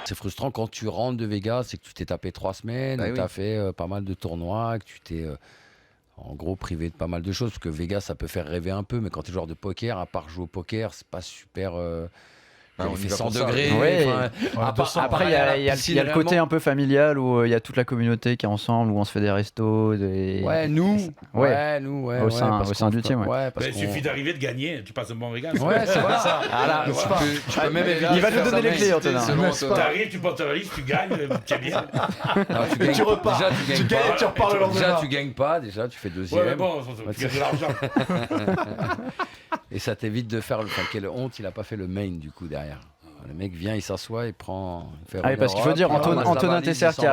C'est frustrant quand tu rentres de Vegas, c'est que tu t'es tapé 3 semaines, tu as fait pas mal de tournois, que tu t'es en gros privé de pas mal de choses. Parce que Vegas, ça peut faire rêver un peu, mais quand tu es joueur de poker, à part jouer au poker, c'est pas super. On fait 100 degrés. Après, il y a le côté un peu familial où il y a toute la communauté qui est ensemble, où on se fait des restos. Nous. Au sein du team. Il suffit d'arriver, de gagner, tu passes un bon Vegas. Ouais, c'est vrai ça. Tu peux même il va nous donner les clés, Antonin. Tu arrives, tu portes la valise, tu gagnes, tu es bien. Tu repars. Tu gagnes et tu repars le lendemain. Déjà, tu gagnes pas, tu fais deuxième. Ouais, mais bon, tu gagnes de l'argent. Et ça t'évite de faire. Quelle honte, il a pas fait le main du coup derrière. Le mec vient, il s'assoit, il prend. Parce qu'il faut dire, Antonin Tesser qui est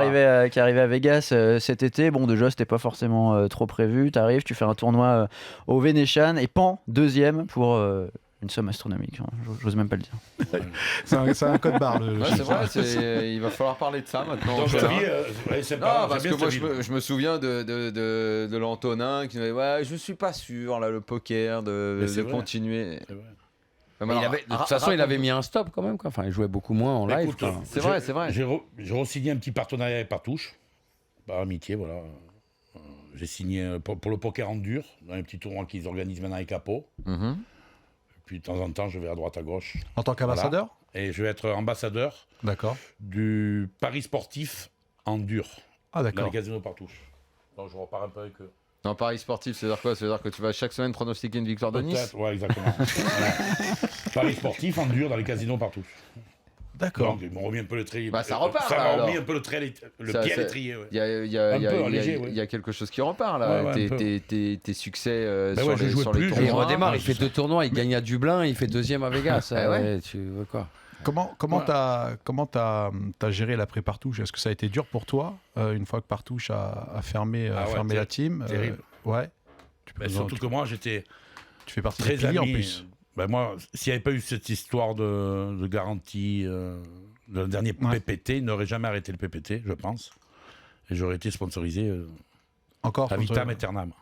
arrivé à Vegas cet été. Bon, déjà, c'était pas forcément trop prévu. Tu arrives, tu fais un tournoi au Venetian et deuxième pour une somme astronomique. J'ose même pas le dire. C'est un code barre. C'est vrai, il va falloir parler de ça maintenant. Donc, parce que moi, je me souviens de l'Antonin qui me disait je suis pas sûr, là, le poker, de continuer. C'est vrai. De toute façon, il avait mis un stop quand même. Enfin, il jouait beaucoup moins en live. Écoute, c'est vrai. J'ai re-signé un petit partenariat avec Partouche, par amitié, voilà. J'ai signé pour le poker en dur, dans les petits tournois qu'ils organisent maintenant avec Apo. Puis de temps en temps, je vais à droite, à gauche. En tant qu'ambassadeur ? Et je vais être ambassadeur du Paris sportif en dur. Ah, d'accord. Dans les casinos Partouche. Donc je repars un peu avec eux. Non, Paris sportif, c'est-à-dire quoi ? C'est-à-dire que tu vas chaque semaine pronostiquer une victoire de Nice ? Ouais, exactement. Paris sportif en dur dans les casinos Partouche. D'accord. Donc, ils m'ont remis un peu le trait. Ça repart. Ça là, m'a remis un peu le pied à l'étrier. Il y a quelque chose qui repart là. Tes succès sur les tournois. Il redémarre, il fait 2 tournois, il gagne à Dublin, il fait deuxième à Vegas. Tu veux quoi ? Comment t'as géré l'après-Partouche ? Est-ce que ça a été dur pour toi une fois que Partouche a fermé la team ? Terrible. Ouais. Surtout que moi, j'étais tu fais partie très des piliers ami. en plus. Moi, s'il n'y avait pas eu cette histoire de garantie de le dernier PPT, il n'aurait jamais arrêté le PPT, je pense. Et j'aurais été sponsorisé encore à vitam aeternam.